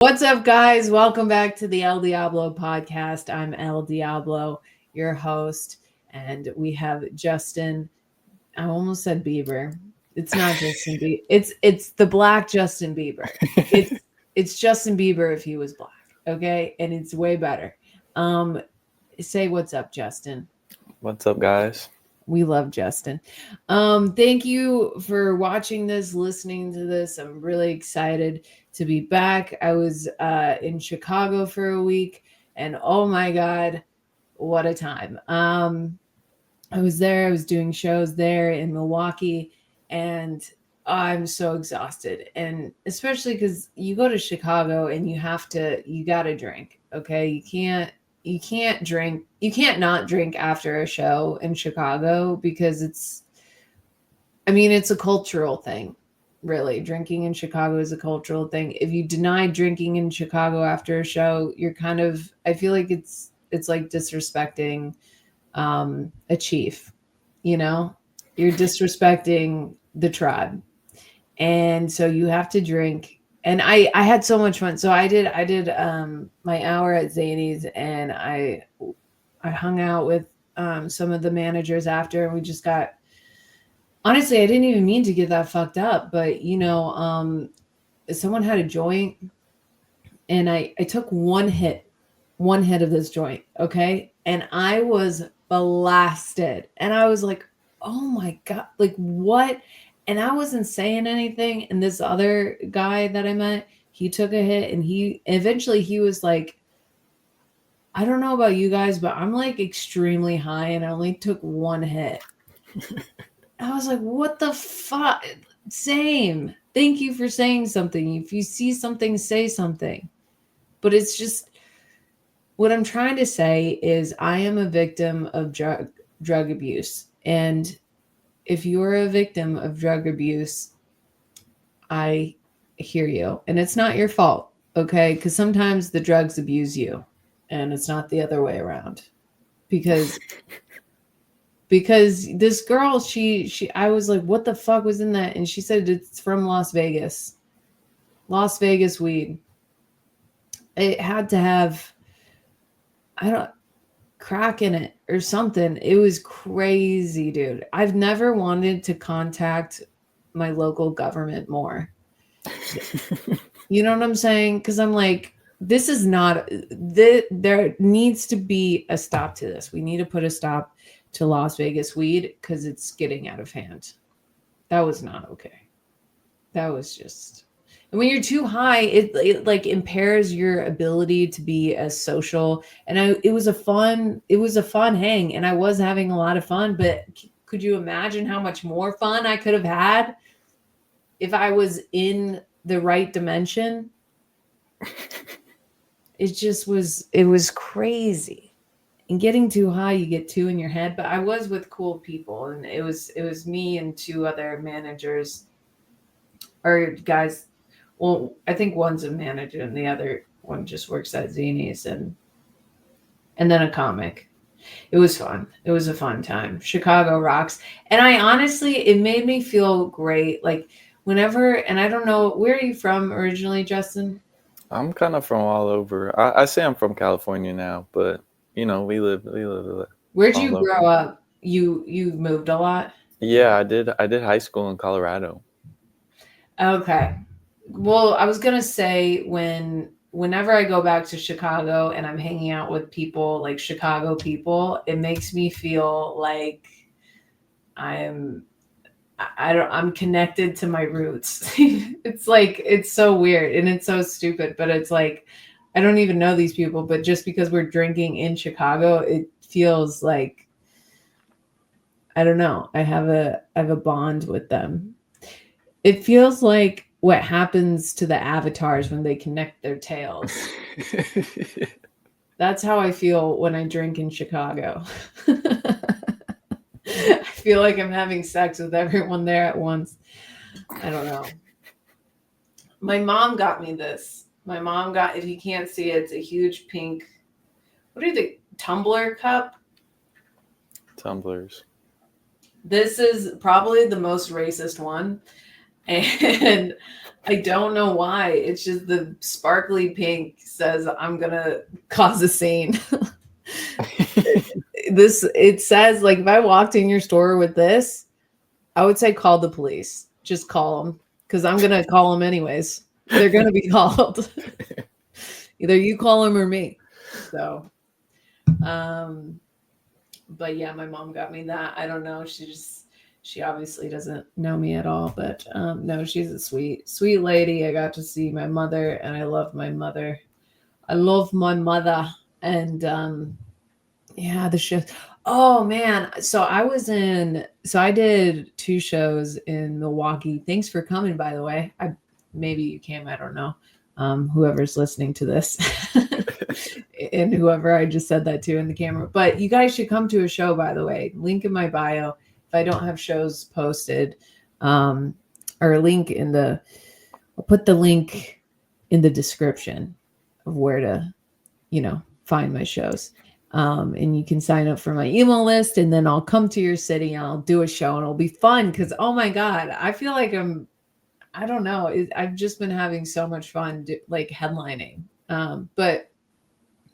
What's up, guys? Welcome back to the El Diablo podcast. I'm El Diablo, your host, and we have Justin. I almost said Bieber. It's not Justin Bieber. It's the black Justin Bieber. It's Justin Bieber if he was black, okay? And it's way better. Say what's up, Justin. What's up, guys? We love Justin. Thank you for watching this, listening to this. I'm really excited to be back. I was in Chicago for a week, and oh my God, what a time. I was there. I was doing shows there in Milwaukee, and I'm so exhausted. And especially because you go to Chicago and you got to drink. Okay. You can't drink. You can't not drink after a show in Chicago because it's a cultural thing. Really, drinking in Chicago is a cultural thing. If you deny drinking in Chicago after a show, you're I feel like it's like disrespecting a chief, you're disrespecting the tribe. And so you have to drink. And I had so much fun. So I did my hour at Zany's, and I hung out with some of the managers after, and we just got, honestly, I didn't even mean to get that fucked up, but someone had a joint, and I took one hit of this joint, okay? And I was blasted. And I was like, oh my God, like what? And I wasn't saying anything. And this other guy that I met, he took a hit, and he was like, I don't know about you guys, but I'm like extremely high, and I only took one hit. I was like, what the fuck? Same. Thank you for saying something. If you see something, say something. But it's just, what I'm trying to say is I am a victim of drug abuse. And if you're a victim of drug abuse, I hear you. And it's not your fault, okay? Because sometimes the drugs abuse you, and it's not the other way around. Because this girl, she I was like, what the fuck was in that? And she said it's from Las Vegas weed. It had to have, crack in it or something. It was crazy, dude. I've never wanted to contact my local government more. You know what I'm saying? Because I'm like, this is not, there needs to be a stop to this. We need to put a stop to Las Vegas weed because it's getting out of hand. That was not okay. That was just, and when you're too high, it like impairs your ability to be as social. And it was a fun hang, and I was having a lot of fun, but could you imagine how much more fun I could have had if I was in the right dimension? It was crazy. And getting too high, you get too in your head. But I was with cool people, and it was me and two other managers or guys. Well, I think one's a manager and the other one just works at Zany's, and then a comic. It was fun. It was a fun time. Chicago rocks. And I honestly, it made me feel great. Like whenever, and I don't know, where are you from originally, Justin? I'm kind of from all over. I say I'm from California now, but we live. Where'd you grow up? You moved a lot? Yeah, I did high school in Colorado. Okay. Well, I was gonna say whenever I go back to Chicago and I'm hanging out with people like Chicago people, it makes me feel like I'm connected to my roots. It's like, it's so weird and it's so stupid, but it's like I don't even know these people, but just because we're drinking in Chicago, it feels like, I don't know, I have a bond with them. It feels like what happens to the avatars when they connect their tails. That's how I feel when I drink in Chicago. I feel like I'm having sex with everyone there at once. I don't know. My mom got me this. If you can't see it, it's a huge pink, what are the tumbler cup? Tumblers. This is probably the most racist one. And I don't know why. It's just the sparkly pink says I'm gonna cause a scene. It says, like, if I walked in your store with this, I would say call the police. Just call them, because I'm gonna call them anyways. They're gonna be called. Either you call them or me. So, um, but yeah, my mom got me that. I don't know. She obviously doesn't know me at all, but no, she's a sweet lady. I got to see my mother, and I love my mother. I love my mother, and yeah, the shift. Oh man, so I did 2 shows in Milwaukee. Thanks for coming, by the way. I maybe you came, I don't know. Whoever's listening to this. And whoever I just said that to in the camera. But you guys should come to a show, by the way. Link in my bio. If I don't have shows posted, or a link in the, I'll put the link in the description of where to, find my shows. And you can sign up for my email list, and then I'll come to your city and I'll do a show, and it'll be fun. Cause oh my God, I feel like I don't know. I've just been having so much fun, like headlining. But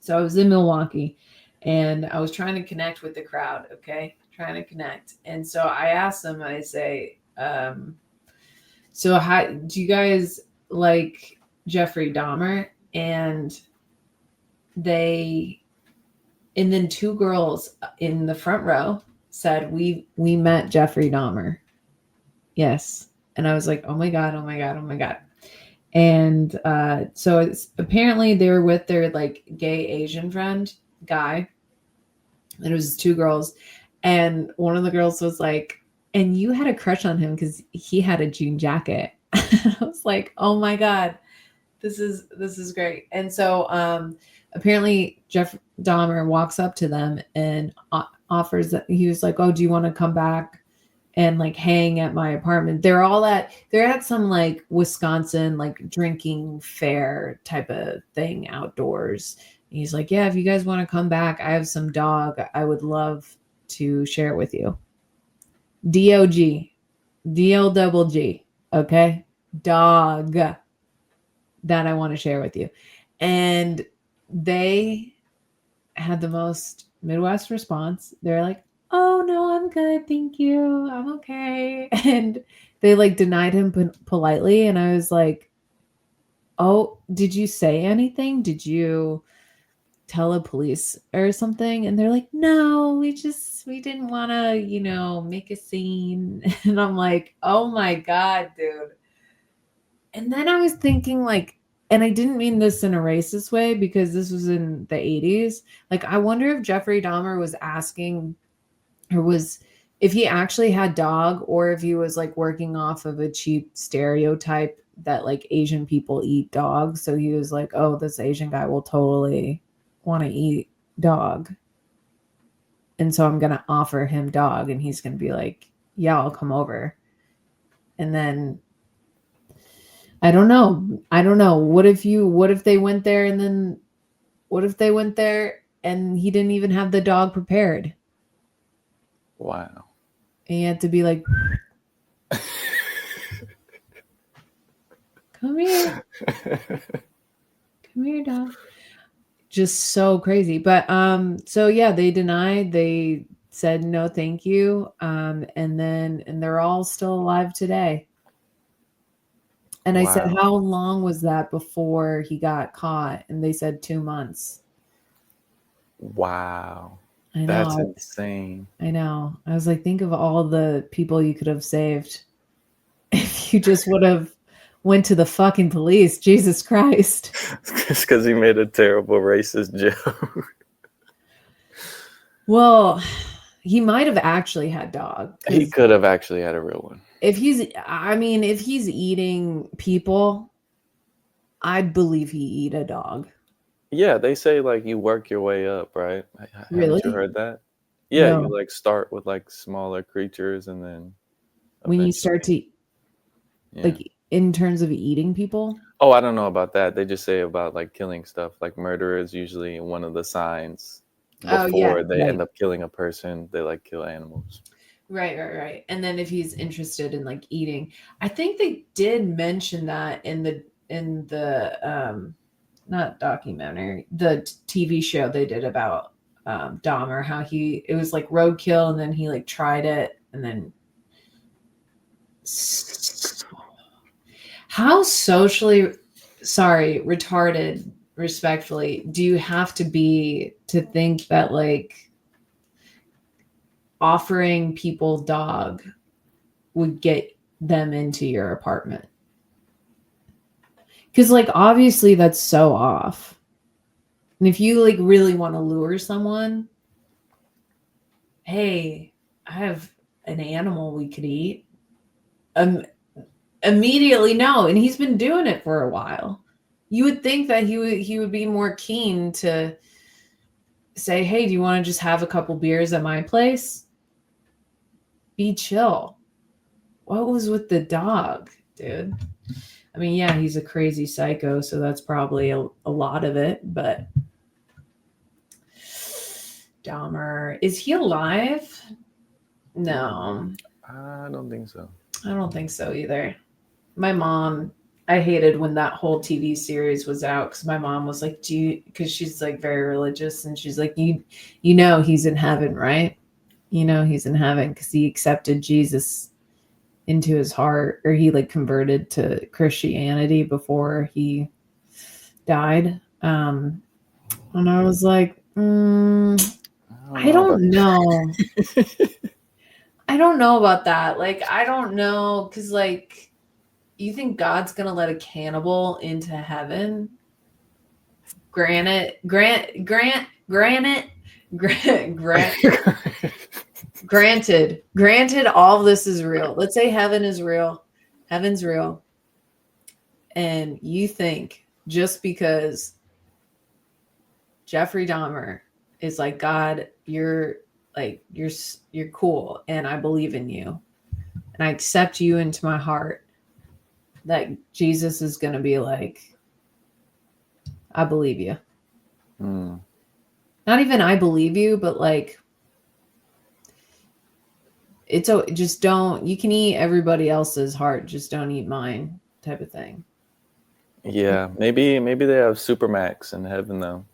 so I was in Milwaukee, and I was trying to connect with the crowd. Okay. Trying to connect. And so I asked them, I say, so how do you guys like Jeffrey Dahmer? And they, and then 2 girls in the front row said, we met Jeffrey Dahmer. Yes. And I was like, oh my God, oh my God, oh my God. And so it's apparently they were with their like gay Asian friend guy. And it was 2 girls. And one of the girls was like, and you had a crush on him because he had a jean jacket. I was like, oh my God, this is great. And so apparently Jeff Dahmer walks up to them and offers that. He was like, oh, do you want to come back and like hang at my apartment? They're at some like Wisconsin like drinking fair type of thing outdoors. And he's like, yeah, if you guys want to come back, I have some dog I would love to share it with you. DOG, DL double G. Okay. Dog that I want to share with you. And they had the most Midwest response. They're like, oh no, I'm good. Thank you. I'm okay. And they like denied him politely. And I was like, oh, did you say anything? Did you tell a police or something? And they're like, no, we didn't want to, make a scene. And I'm like, oh my God, dude. And then I was thinking like, and I didn't mean this in a racist way because this was in the 80s. Like, I wonder if Jeffrey Dahmer was asking, or was, if he actually had dog, or if he was like working off of a cheap stereotype that like Asian people eat dogs. So he was like, oh, this Asian guy will totally want to eat dog. And so I'm going to offer him dog, and he's going to be like, yeah, I'll come over. And then I don't know. What if they went there, and then what if they went there and he didn't even have the dog prepared? Wow. And he had to be like, come here. Come here, dog. Just so crazy. But so yeah, they denied. They said no, thank you. And they're all still alive today. And I said, Wow. how long was that before he got caught? And they said 2 months. Wow. I That's know. insane. I know. I was like, think of all the people you could have saved if you just would have went to the fucking police. Jesus Christ. Just because he made a terrible racist joke. Well, he might have actually had dog. He could have actually had a real one. If he's eating people, I'd believe he eat a dog. Yeah, they say like you work your way up, right? Really? Haven't you heard that? Yeah, No. you like start with like smaller creatures, and then When you start to, like, in terms of eating people? Oh, I don't know about that. They just say about like killing stuff. Like murder is usually one of the signs before they end up killing a person. They like kill animals. Right. And then if he's interested in like eating, I think they did mention that in the not documentary, the TV show they did about Dahmer, how it was like roadkill, and then he like tried it, and then how socially, sorry, retarded, respectfully, do you have to be to think that like offering people dog would get them into your apartment? Because like obviously that's so off. And if you like really want to lure someone, hey, I have an animal we could eat. Immediately no, and he's been doing it for a while. You would think that he would be more keen to say, hey, do you want to just have a couple beers at my place? Be chill. What was with the dog, dude? I mean, yeah, he's a crazy psycho, so that's probably a lot of it, but Dahmer, is he alive? No. I don't think so. I don't think so either. My mom, I hated when that whole TV series was out because my mom was like, "Do you?" Because she's like very religious, and she's like, you know, he's in heaven, right? You know, he's in heaven because he accepted Jesus into his heart, or he like converted to Christianity before he died. And I was like, I don't know. I don't know about that. Like, I don't know, because like, you think God's gonna let a cannibal into heaven? Granted, granted, all this is real. Let's say heaven is real, heaven's real, and you think just because Jeffrey Dahmer is like, God, you're cool, and I believe in you, and I accept you into my heart, that Jesus is going to be like, I believe you. Not even I believe you, but like, just don't, you can eat everybody else's heart, just don't eat mine, type of thing. Yeah, maybe they have Supermax in heaven though.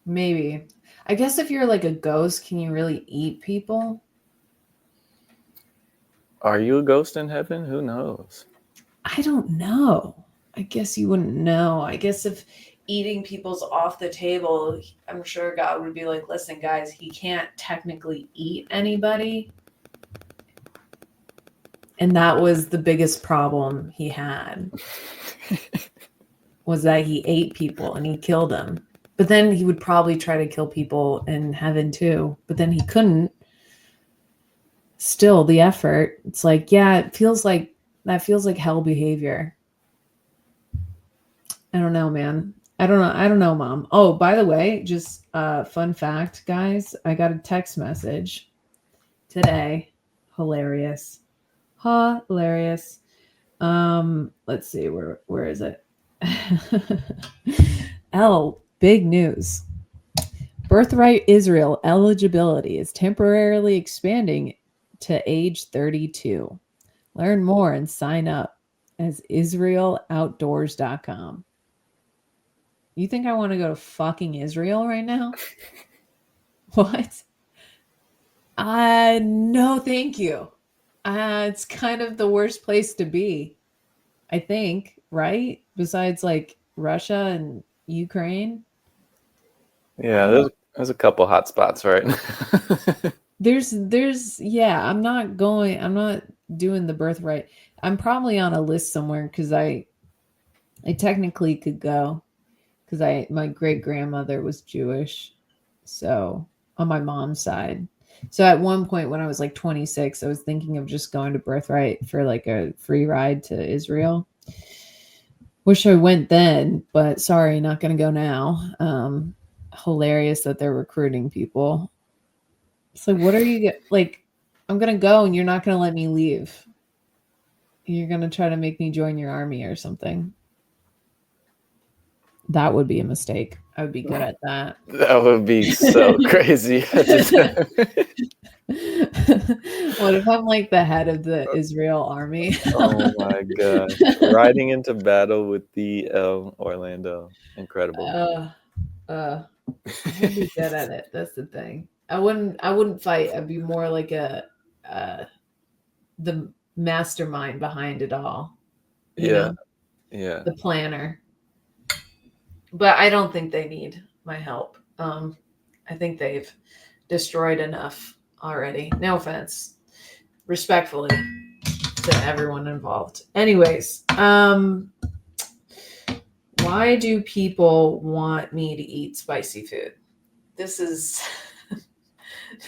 Maybe. I guess if you're like a ghost, can you really eat people? Are you a ghost in heaven? Who knows? I don't know. I guess you wouldn't know. I guess if eating people's off the table, I'm sure God would be like, listen, guys, he can't technically eat anybody. And that was the biggest problem he had, was that he ate people and he killed them. But then he would probably try to kill people in heaven too. But then he couldn't. Still, the effort. It's like, yeah, that feels like hell behavior. I don't know, man. I don't know, Mom. Oh, by the way, just fun fact, guys. I got a text message today. Hilarious. Let's see, where is it? Elle, big news. Birthright Israel eligibility is temporarily expanding to age 32. Learn more and sign up as israeloutdoors.com. You think I want to go to fucking Israel right now? What? No, thank you. It's kind of the worst place to be, I think, right? Besides like Russia and Ukraine. Yeah, there's a couple hot spots, right? Yeah, I'm not doing the birthright. I'm probably on a list somewhere because I technically could go, because my great grandmother was Jewish, so on my mom's side. So at one point when I was like 26, I was thinking of just going to birthright for like a free ride to Israel. Wish I went then, but sorry, not going to go now. Hilarious that they're recruiting people. So what are you like? I'm going to go and you're not going to let me leave. You're going to try to make me join your army or something. That would be a mistake. I would be good at that. That would be so crazy. What if I'm like the head of the Israel army? Oh my gosh. Riding into battle with the Elle Orlando. Incredible. uh, uh, I would be good at it. That's the thing. I wouldn't fight. I'd be more like uh the mastermind behind it all, you Yeah, know, yeah. the planner. But I don't think they need my help. I think they've destroyed enough already. No offense, respectfully to everyone involved. Anyways, why do people want me to eat spicy food? This is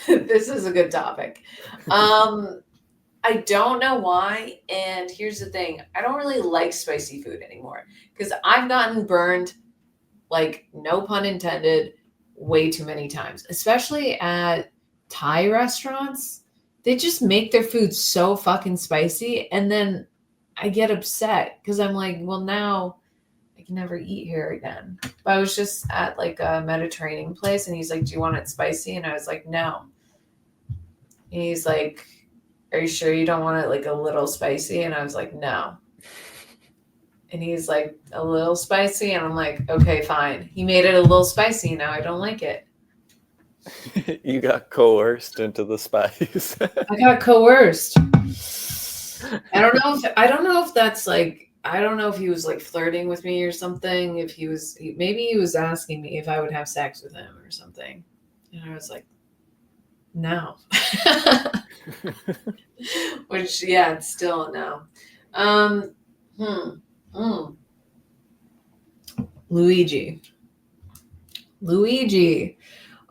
this is a good topic. I don't know why, and here's the thing: I don't really like spicy food anymore because I've gotten burned, like no pun intended, way too many times, especially at Thai restaurants. They just make their food so fucking spicy, and then I get upset because I'm like, well, now I can never eat here again. But I was just at like a Mediterranean place, and he's like, "Do you want it spicy?" And I was like, "No." And he's like, "Are you sure you don't want it like a little spicy?" And I was like, "No." And he's like, "A little spicy?" And I'm like, "Okay, fine." He made it a little spicy. Now I don't like it. You got coerced into the spice. I got coerced. I don't know if that's like, I don't know if he was like flirting with me or something. If maybe he was asking me if I would have sex with him or something. And I was like, no. Which, yeah, it's still a no. Um, hmm. Mm. Luigi. Luigi.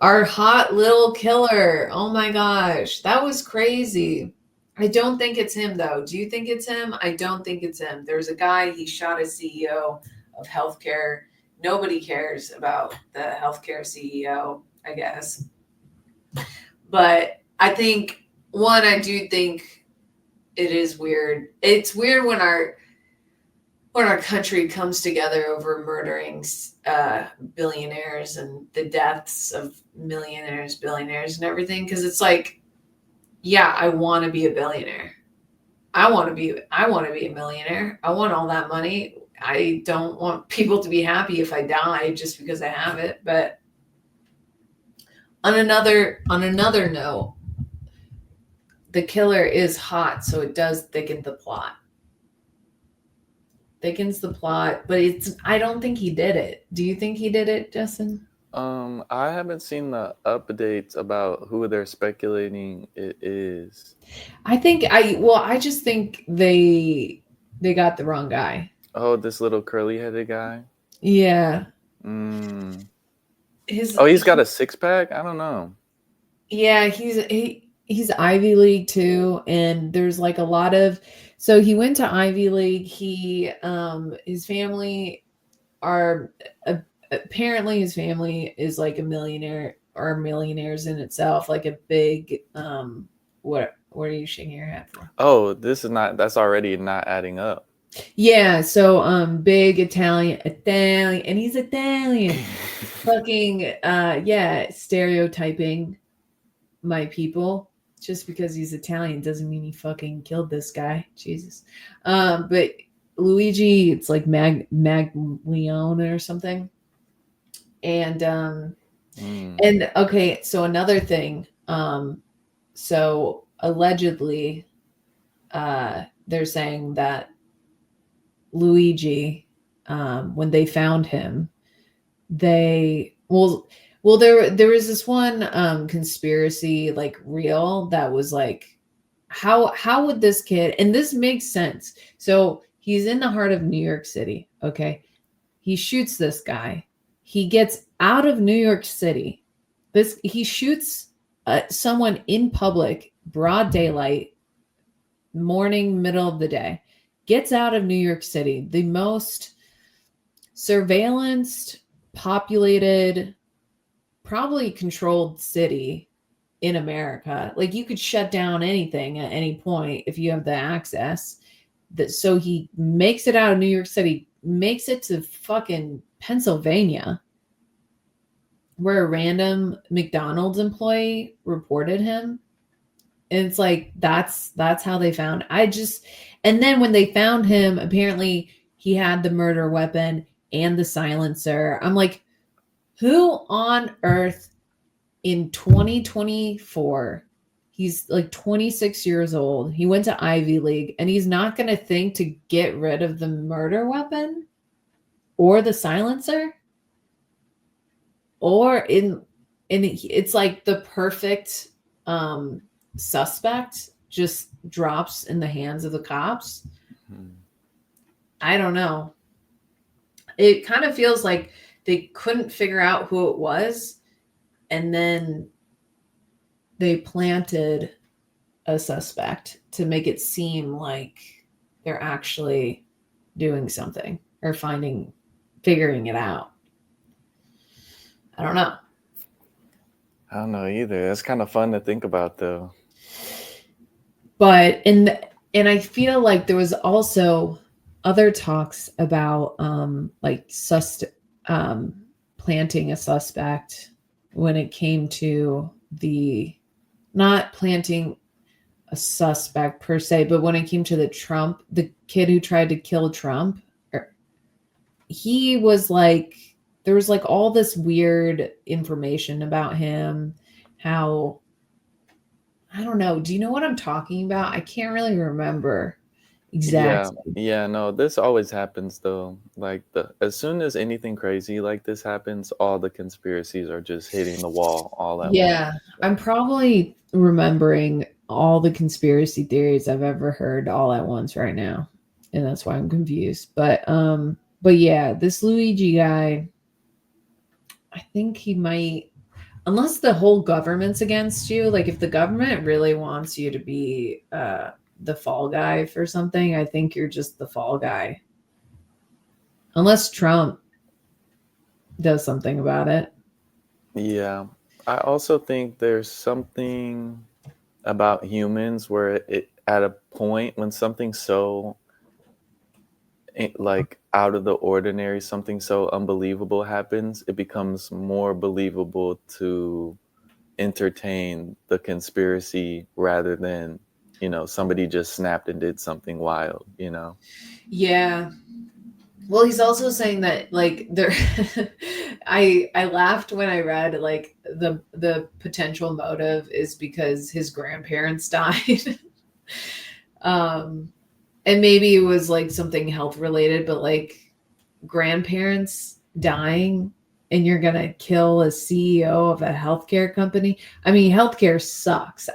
Our hot little killer. Oh my gosh. That was crazy. I don't think it's him though. Do you think it's him? I don't think it's him. There's a guy, he shot a CEO of healthcare. Nobody cares about the healthcare CEO, I guess. But I think, one, I do think it is weird. It's weird when our country comes together over murdering billionaires and the deaths of millionaires, billionaires, and everything. Because it's like, yeah, I want to be a billionaire. I want to be a millionaire. I want all that money. I don't want people to be happy if I die just because I have it. But on another note, the killer is hot, so it does thicken the plot. Thickens the plot, but I don't think he did it. Do you think he did it, Justin? I haven't seen the updates about who they're speculating it is. I just think they got the wrong guy. Oh, this little curly-headed guy. Yeah. Mm. His Oh, he's got a six-pack? I don't know. Yeah, he's Ivy League too, and there's like a lot of, so he went to Ivy League. His family are apparently his family is like a millionaire or millionaires in itself, like a big what are you shaking your head for? Oh, that's already not adding up. Yeah, so big Italian, and he's Italian. Fucking yeah, stereotyping my people. Just because he's Italian doesn't mean he fucking killed this guy. Jesus. But Luigi, it's like Maglione or something. And and okay, so another thing. So allegedly, they're saying that Luigi, when they found him, they there was this one conspiracy like reel that was like, how would this kid, and this makes sense. So he's in the heart of New York City, okay? He shoots this guy. He gets out of New York City. He shoots someone in public, broad daylight, morning, middle of the day. Gets out of New York City, the most surveillanced, populated, probably controlled city in America. Like you could shut down anything at any point if you have the access. So he makes it out of New York City, makes it to fucking Pennsylvania, where a random McDonald's employee reported him. And it's like that's how they found. And then when they found him, apparently he had the murder weapon and the silencer. I'm like, who on earth in 2024, he's like 26 years old. He went to Ivy League and he's not going to think to get rid of the murder weapon or the silencer? Or it's like the perfect suspect just drops in the hands of the cops. Hmm. I don't know. It kind of feels like they couldn't figure out who it was, and then they planted a suspect to make it seem like they're actually doing something or figuring it out. I don't know. I don't know either. That's kind of fun to think about, though. But and I feel like there was also other talks about like planting a suspect when it came to the not planting a suspect per se, but when it came to the kid who tried to kill Trump, he was like, there was like all this weird information about him, how, I don't know. Do you know what I'm talking about? I can't really remember Yeah, exactly. yeah, no, this always happens though. Like as soon as anything crazy like this happens, all the conspiracies are just hitting the wall all at once. Yeah, I'm probably remembering all the conspiracy theories I've ever heard all at once right now. And that's why I'm confused. But yeah, this Luigi guy, I think he might, unless the whole government's against you, like if the government really wants you to be the fall guy for something, I think you're just the fall guy. Unless Trump does something about it. Yeah. I also think there's something about humans where at a point when something so like out of the ordinary, something so unbelievable happens, it becomes more believable to entertain the conspiracy rather than, somebody just snapped and did something wild. Yeah. Well, he's also saying that like there I laughed when I read like the potential motive is because his grandparents died. um and maybe it was like something health related, but like grandparents dying and you're going to kill a CEO of a healthcare company. I mean, healthcare sucks.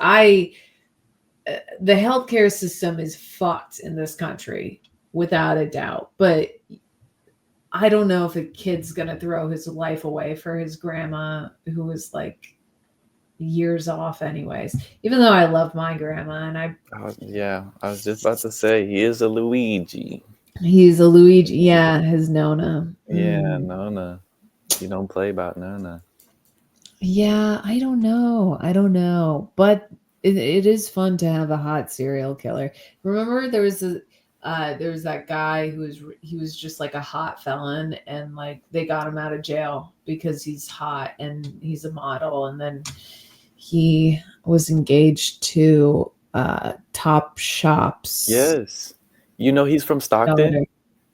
The healthcare system is fucked in this country without a doubt, but I don't know if a kid's gonna throw his life away for his grandma who was like years off anyways. Even though I love my grandma and Yeah, I was just about to say he is a Luigi. he's a Luigi, yeah, his Nona. Yeah, Nona. You don't play about Nona. Yeah, I don't know. I don't know. But it is fun to have a hot serial killer. Remember there was that guy he was just like a hot felon and like they got him out of jail because he's hot and he's a model, and then he was engaged to Top Shops. Yes. He's from Stockton.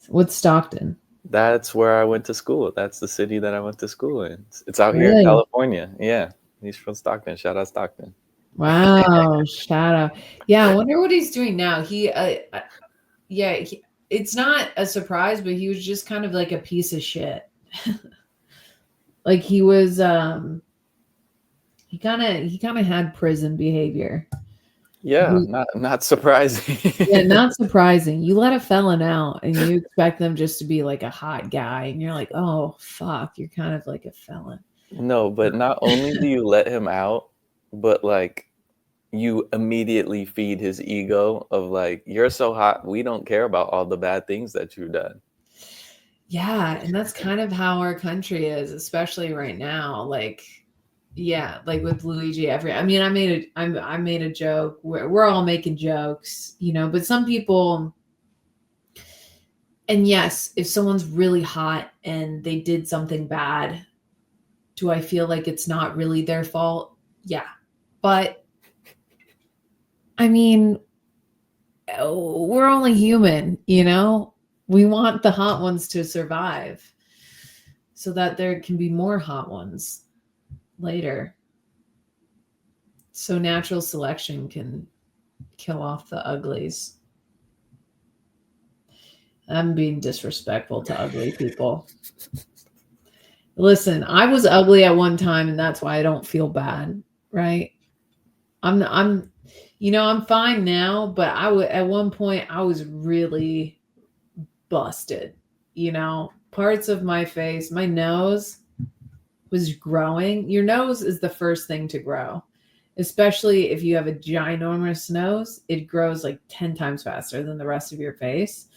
What's Stockton? That's where I went to school. That's the city that I went to school in. It's out here in Really? California. Yeah. He's from Stockton. Shout out Stockton. Wow, shout out. Yeah, I wonder what he's doing now. Yeah, it's not a surprise, but he was just kind of like a piece of shit. Like he kind of had prison behavior. Yeah, not surprising. Yeah, not surprising. You let a felon out and you expect them just to be like a hot guy, and you're like, oh fuck, you're kind of like a felon. No, but not only do you let him out, but like you immediately feed his ego of like, you're so hot, we don't care about all the bad things that you've done. Yeah, and that's kind of how our country is, especially right now. Like, yeah, like with Luigi. I mean, I made a joke. We're all making jokes, but some people. And yes, if someone's really hot and they did something bad, do I feel like it's not really their fault? Yeah, but I mean, we're only human, you know? We want the hot ones to survive so that there can be more hot ones later. So natural selection can kill off the uglies. I'm being disrespectful to ugly people. Listen, I was ugly at one time and that's why I don't feel bad, right? I'm I'm fine now, but at one point I was really busted. Parts of my face, my nose was growing. Your nose is the first thing to grow, especially if you have a ginormous nose. It grows like 10 times faster than the rest of your face.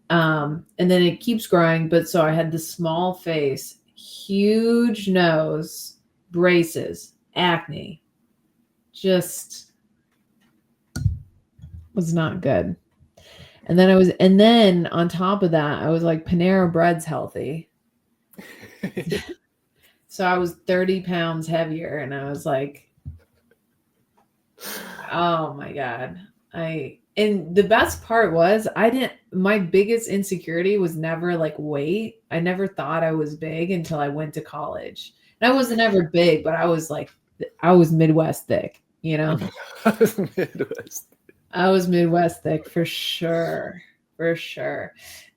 And then it keeps growing. But so I had this small face, huge nose, braces, acne, just was not good. And then on top of that, I was like, Panera Bread's healthy. So I was 30 pounds heavier and I was like, oh my God. And the best part was my biggest insecurity was never like weight. I never thought I was big until I went to college. And I wasn't ever big, but I was Midwest thick, Midwest. I was Midwest thick for sure. For sure.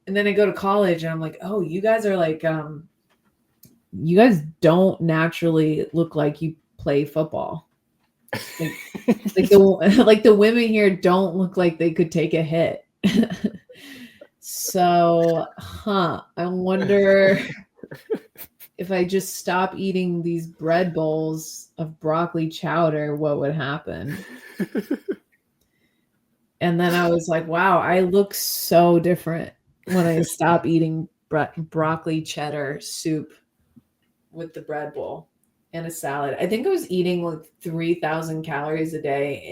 And then I go to college and I'm like, oh, you guys are like, you guys don't naturally look like you play football. Like the women here don't look like they could take a hit. So, I wonder if I just stop eating these bread bowls of broccoli chowder, what would happen? And then I was like, wow, I look so different when I stop eating broccoli cheddar soup with the bread bowl and a salad. I think I was eating like 3,000 calories a day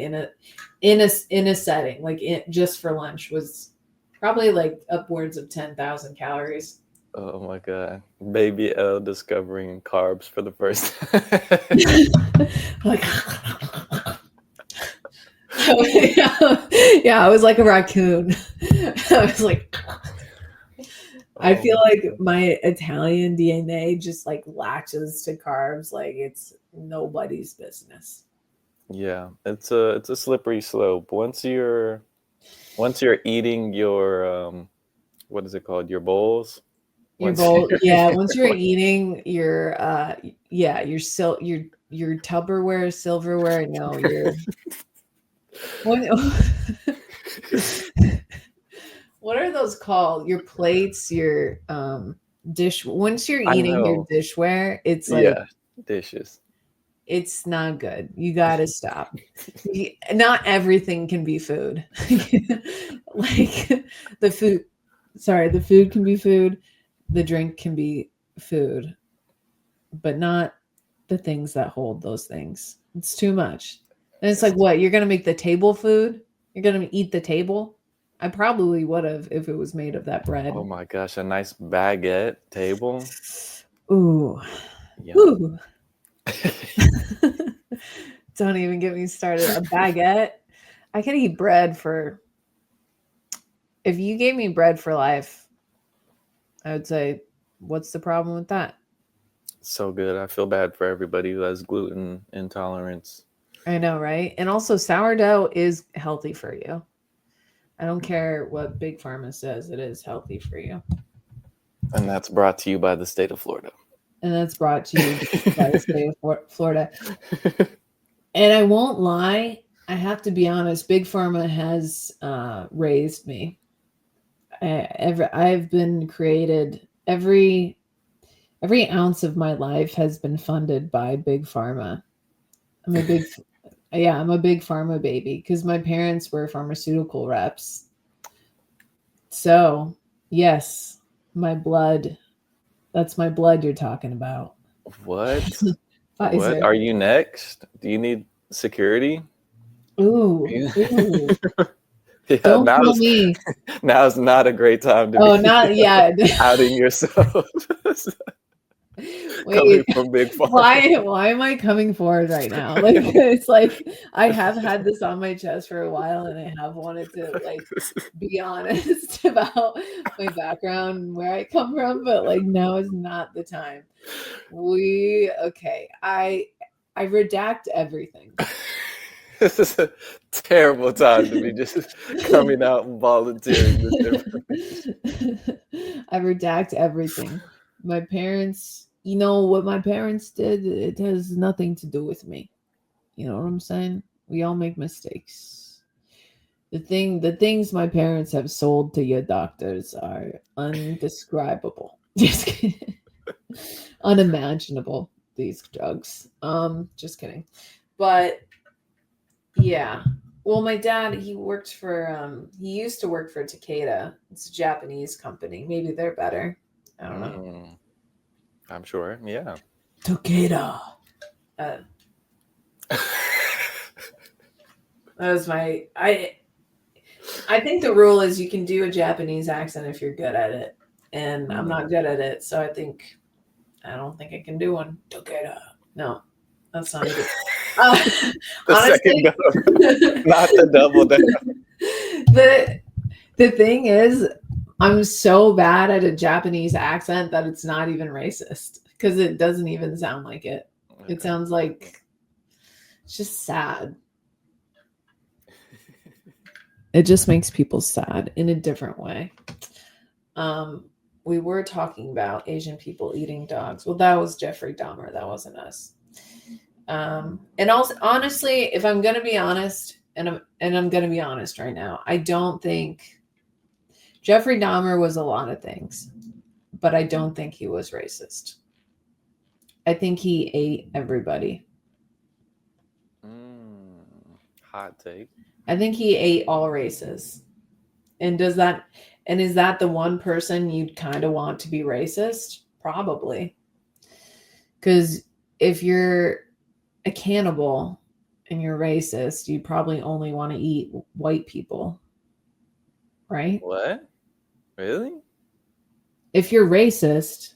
in a setting, like just for lunch was probably like upwards of 10,000 calories. Oh my God. Baby Elle discovering carbs for the first time. Like, yeah, I was like a raccoon. I was like, I feel like my Italian DNA just like latches to carbs like it's nobody's business. Yeah, it's a slippery slope. Once you're eating your what is it called? Your bowls. Your bowl, yeah. Once you're eating your your Tupperware, silverware. No, your what are those called? Your plates, your dish. Once you're eating your dishware, it's like dishes. It's not good. You got to stop. Not everything can be food. Like the food can be food. The drink can be food, but not the things that hold those things. It's too much. And it's like, what? You're going to make the table food? You're going to eat the table? I probably would have if it was made of that bread. Oh my gosh, a nice baguette table. Ooh. Yeah. Ooh. Don't even get me started. A baguette. I could eat bread if you gave me bread for life, I would say, what's the problem with that? So good. I feel bad for everybody who has gluten intolerance. I know, right? And also sourdough is healthy for you. I don't care what Big Pharma says, it is healthy for you. And that's brought to you by the state of Florida. And that's brought to you by the state of Florida. And I won't lie, I have to be honest, Big Pharma has raised me. I've been created, every ounce of my life has been funded by Big Pharma. I'm a big pharma baby because my parents were pharmaceutical reps. So, yes, my blood. That's my blood you're talking about. What? What? Are you next? Do you need security? Ooh. Yeah, don't kill me. Now's not a great time to be outing yourself. coming Wait, from Big Pharma. why am I coming forward right now? Like it's like I have had this on my chest for a while and I have wanted to like be honest about my background and where I come from, but like now is not the time. Okay. I redact everything. This is a terrible time to be just coming out and volunteering this information. I redact everything. My parents, you know what my parents did? It has nothing to do with me. You know what I'm saying? We all make mistakes. The things my parents have sold to your doctors are undescribable. Just kidding. Unimaginable, these drugs. Just kidding. But yeah. Well, my dad, he used to work for Takeda. It's a Japanese company. Maybe they're better. I don't know. I'm sure. Yeah. Takeda. That was my I think the rule is you can do a Japanese accent if you're good at it. And I'm not good at it, so I don't think I can do one. Takeda. No. That's not good. The Honestly, second go, not the double down. the thing is, I'm so bad at a Japanese accent that it's not even racist because it doesn't even sound like it. It sounds like it's just sad. It just makes people sad in a different way. We were talking about Asian people eating dogs. Well, that was Jeffrey Dahmer. That wasn't us. And also, honestly, if I'm going to be honest, and I'm going to be honest right now, I don't think Jeffrey Dahmer was a lot of things, but I don't think he was racist. I think he ate everybody. Hot take. I think he ate all races. And is that the one person you'd kind of want to be racist? Probably. Because if you're a cannibal and you're racist, you probably only want to eat white people. Right? What? Really? If you're racist,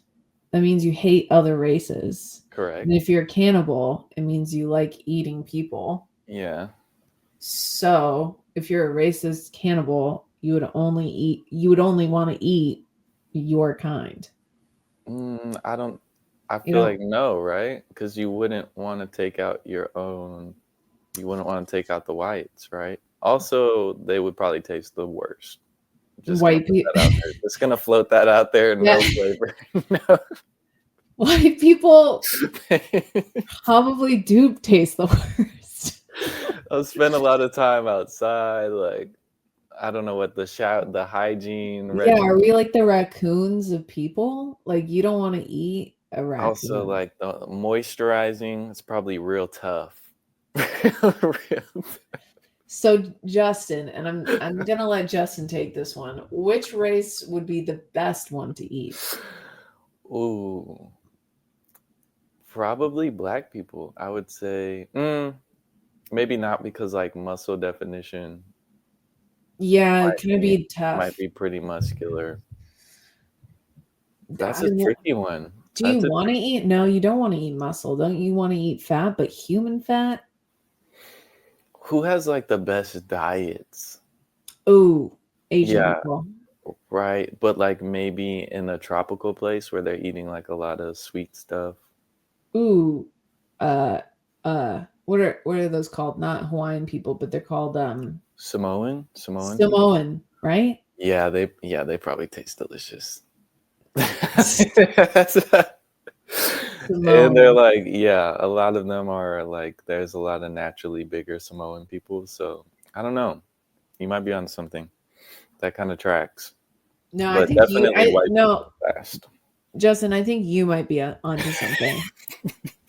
that means you hate other races. Correct. And if you're a cannibal, it means you like eating people. Yeah. So if you're a racist cannibal, you would only want to eat your kind. I feel like no, right? Because you wouldn't want to take out your own. You wouldn't want to take out the whites, right? Also, they would probably taste the worst. White people. Just gonna float that out there. No flavor. No. White people probably do taste the worst. I'll spend a lot of time outside, like I don't know what the hygiene. Yeah, are we like the raccoons of people? Like you don't want to eat a raccoon. Also, like the moisturizing, it's probably real tough. So Justin, and I'm gonna let Justin take this one. Which race would be the best one to eat? Ooh, probably black people. I would say maybe not because like muscle definition. Yeah, it can be tough. Might be pretty muscular. That's a tricky one. Do you want to eat? No, you don't want to eat muscle. Don't you want to eat fat, but human fat? Who has like the best diets? Oh, Asian people. Right, but like maybe in a tropical place where they're eating like a lot of sweet stuff. Ooh, what are those called? Not Hawaiian people, but they're called Samoan, right? Yeah, they probably taste delicious. And they're like, a lot of them are like, there's a lot of naturally bigger Samoan people. So I don't know. You might be on something that kind of tracks. No, but I think fast. Justin, I think you might be onto something.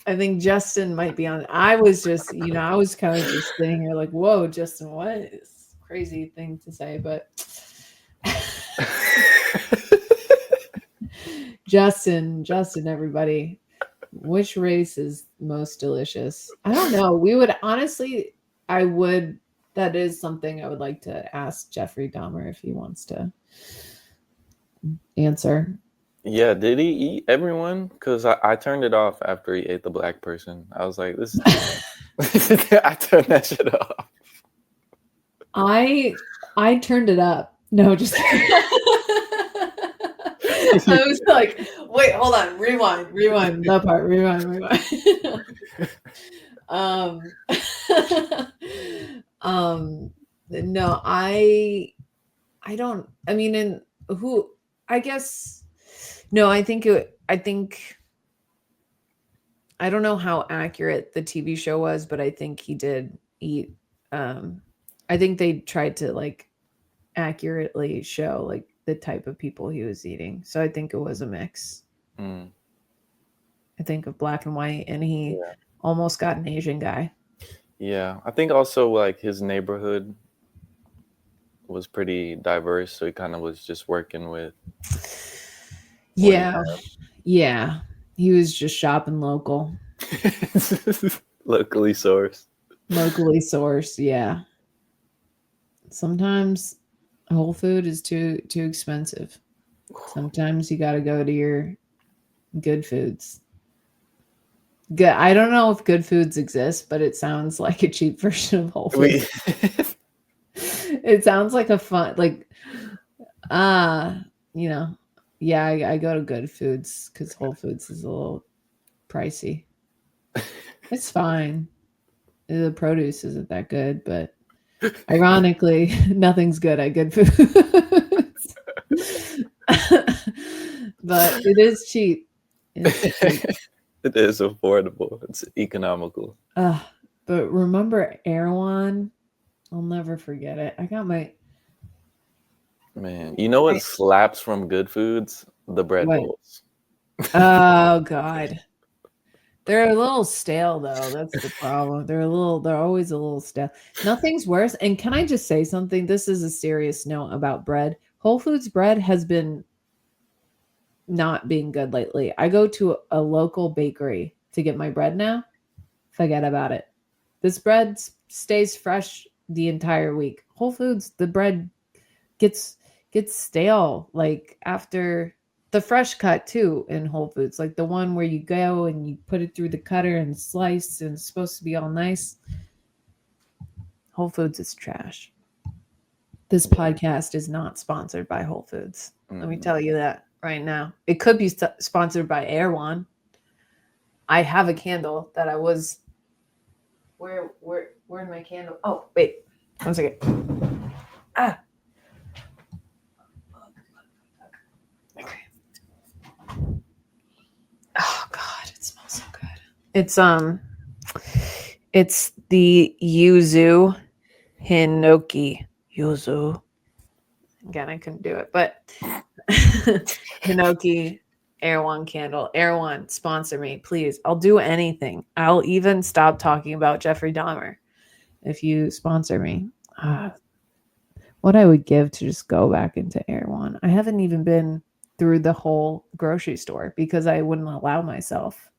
I think Justin might be on. I was just, I was kind of just sitting here like, whoa, Justin, what is crazy thing to say, but Justin, everybody, which race is most delicious? I don't know. That is something I would like to ask Jeffrey Dahmer if he wants to answer. Yeah, did he eat everyone? Because I turned it off after he ate the black person. I was like, this is too much. I turned that shit off. I turned it up. No, just kidding. I was like, wait, hold on, rewind that part, rewind. um, um, no, I don't. I mean, and who? I guess no. I think I don't know how accurate the TV show was, but I think he did eat. Um, I think they tried to like accurately show like the type of people he was eating. So I think it was a mix. Mm, I think of black and white, and he yeah. almost got an Asian guy. Yeah. I think also like his neighborhood was pretty diverse, so he kind of was just working with what he Yeah, yeah. He was just shopping had. Locally sourced. locally sourced. Yeah. Sometimes whole food is too expensive. Sometimes you got to go to your good foods. Good. I don't know if good foods exist, but it sounds like a cheap version of whole We foods. It sounds like a fun, like, uh, you know, yeah, I go to good foods because Whole Foods is a little pricey. It's fine. The produce isn't that good, but ironically, nothing's good at good foods. But it is cheap. It's cheap. it is affordable. It's economical. Uh, but remember Erewhon? I'll never forget it. I got my Man, you know what slaps from good foods? The bread what? bowls. Oh God. They're a little stale though. That's the problem. They're always a little stale. Nothing's worse. And can I just say something? This is a serious note about bread. Whole Foods bread has been not being good lately. I go to a local bakery to get my bread now. Forget about it. This bread stays fresh the entire week. Whole Foods, the bread gets gets stale like after the fresh cut too in Whole Foods, like the one where you go and you put it through the cutter and slice and it's supposed to be all nice. Whole Foods is trash. This podcast is not sponsored by Whole Foods. Let me Mm. tell you that right now. It could be sponsored by Erewhon. I have a candle that I was where's my candle? Oh, wait. 1 second. Ah. Okay. Oh God, it smells so good. It's the yuzu hinoki. Yuzu. Again, I couldn't do it, but hinoki Erewhon candle. Erewhon, sponsor me, please. I'll do anything. I'll even stop talking about Jeffrey Dahmer if you sponsor me. What I would give to just go back into Erewhon. I haven't even been through the whole grocery store because I wouldn't allow myself.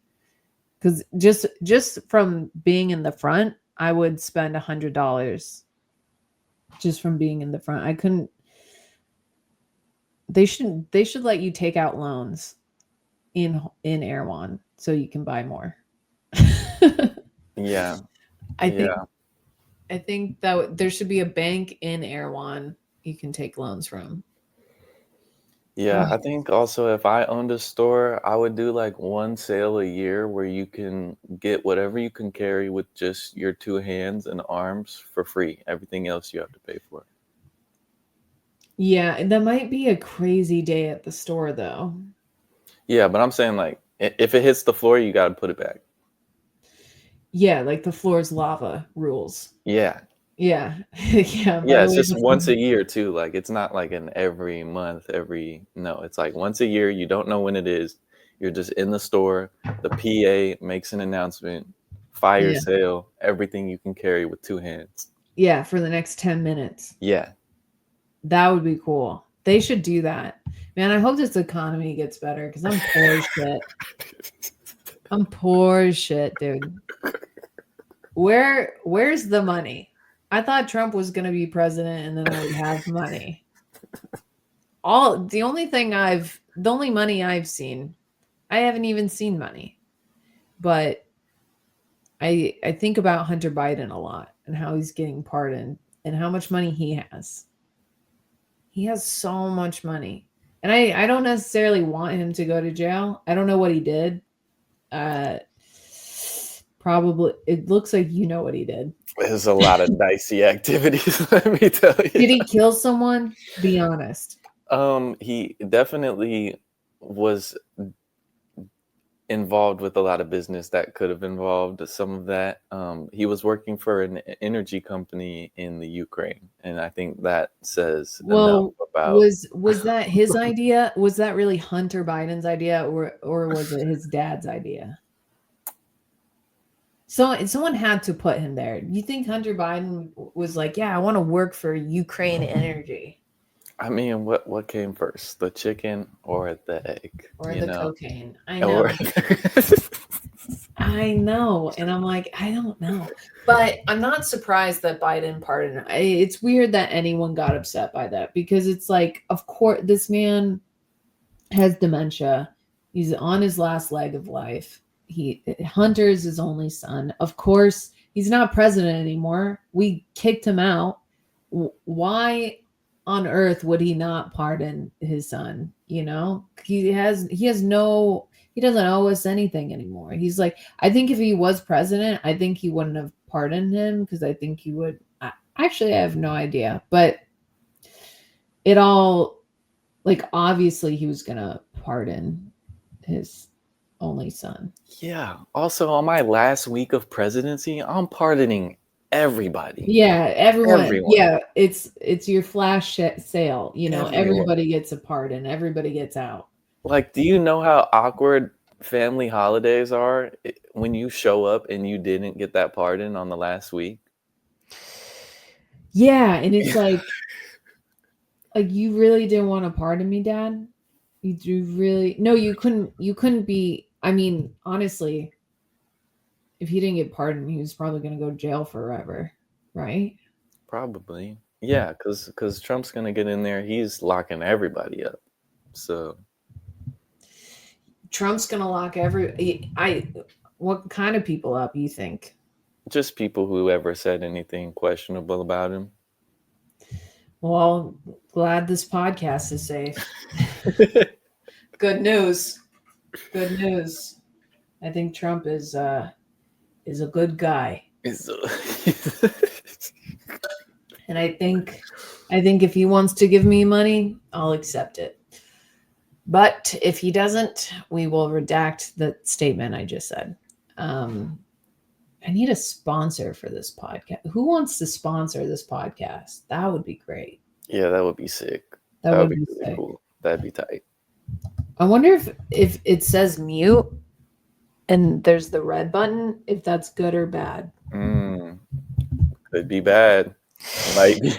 Because just from being in the front, I would spend $100 just from being in the front. I couldn't. They should let you take out loans in Erewhon so you can buy more. Yeah. I think Yeah. I think that there should be a bank in Erewhon you can take loans from. Yeah, Ugh. I think also if I owned a store, I would do like one sale a year where you can get whatever you can carry with just your two hands and arms for free. Everything else you have to pay for. Yeah, and that might be a crazy day at the store though. Yeah, but I'm saying like if it hits the floor, you got to put it back. Yeah, like the floor's lava rules. Yeah. Yeah. Yeah, by Yeah, the it's way, just once a year too. Like it's not like an every month, every no, it's like once a year. You don't know when it is. You're just in the store. The PA makes an announcement, fire yeah. sale, everything you can carry with two hands. Yeah, for the next 10 minutes. Yeah. That would be cool. They should do that. Man, I hope this economy gets better because I'm poor as shit. I'm poor as shit, dude. Where's the money? I thought Trump was gonna be president and then I would have money. The only thing I've the only money I've seen, I haven't even seen money, but I think about Hunter Biden a lot and how he's getting pardoned and how much money he has. He has so much money. And I don't necessarily want him to go to jail. I don't know what he did. Uh Probably it looks like you know what he did. There's a lot of dicey activities, let me tell you. Did he kill someone? Be honest. He definitely was involved with a lot of business that could have involved some of that. He was working for an energy company in the Ukraine, and I think that says enough Well, about. was that his idea? Was that really Hunter Biden's idea, or was it his dad's idea? So someone had to put him there. You think Hunter Biden was like, yeah, I want to work for Ukraine Energy I mean, what came first, the chicken or the egg? or You the know, cocaine? I or know. I know. And I'm like, I don't know. But I'm not surprised that Biden pardoned. It's weird that anyone got upset by that because it's like, of course, this man has dementia. He's on his last leg of life. Hunter is his only son. Of course, he's not president anymore. We kicked him out. Why on earth would he not pardon his son? You know, he doesn't owe us anything anymore. He's like, I think if he was president, I think he wouldn't have pardoned him because I think he would. Actually, I have no idea, but it all, like, obviously he was gonna pardon his only son. Yeah. Also, on my last week of presidency, I'm pardoning everybody. Yeah, everyone. Everyone. Yeah, it's your flash sale. You know, Everyone. everybody gets a pardon. Everybody gets out. Like, do you know how awkward family holidays are when you show up and you didn't get that pardon on the last week? Yeah, and it's like you really didn't want to pardon me, Dad? You do really? No, you couldn't be. I mean, honestly, if he didn't get pardoned, he was probably going to go to jail forever, right? Probably. Yeah, because Trump's going to get in there. He's locking everybody up. So Trump's going to lock what kind of people up, you think? just people who ever said anything questionable about him. Well, glad this podcast is safe. Good news. Good news. I think Trump is a good guy. And I think if he wants to give me money, I'll accept it. But if he doesn't, we will redact the statement I just said. I need a sponsor for this podcast. Who wants to sponsor this podcast? That would be great. Yeah, that would be sick. That would be really sick. Cool. That'd be tight. I wonder if it says mute and there's the red button, if that's good or bad. Could be bad. Might be.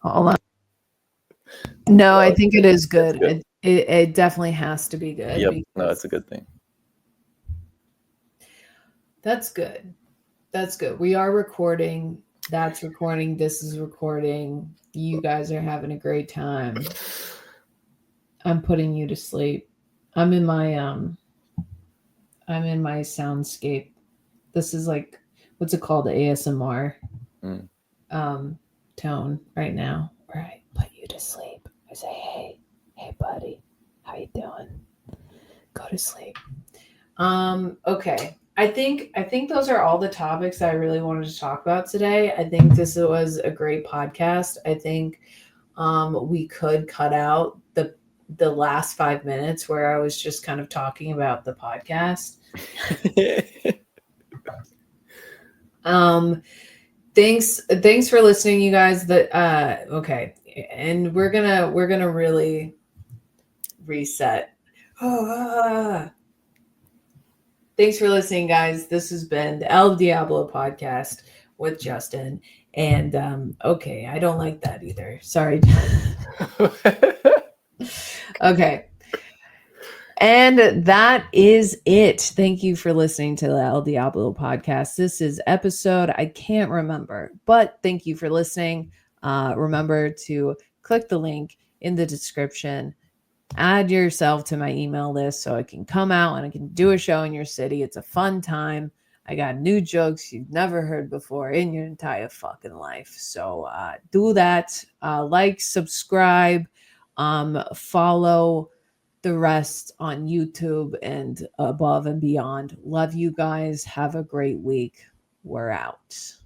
Hold on. No, I think it is good. It definitely has to be good. Yep. No, it's a good thing. That's good. That's good. We are recording. That's recording. This is recording. You guys are having a great time. I'm putting you to sleep. I'm in my soundscape. This is like, what's it called? The ASMR tone right now. Where I put you to sleep. I say, hey buddy, how you doing? Go to sleep. Okay. I think those are all the topics I really wanted to talk about today. I think this was a great podcast. I think we could cut out the last 5 minutes where I was just kind of talking about the podcast. Thanks for listening, you guys. Okay. And we're gonna really reset. Thanks for listening, guys. This has been the El Diablo podcast with Justin. And okay, I don't like that either. Sorry. Okay. And that is it. Thank you for listening to the El Diablo podcast. This is episode, I can't remember, but thank you for listening. Remember to click the link in the description Add yourself to my email list so I can come out and I can do a show in your city. It's a fun time. I got new jokes you've never heard before in your entire fucking life. So do that. Like, subscribe, follow the rest on YouTube and above and beyond. Love you guys. Have a great week. We're out.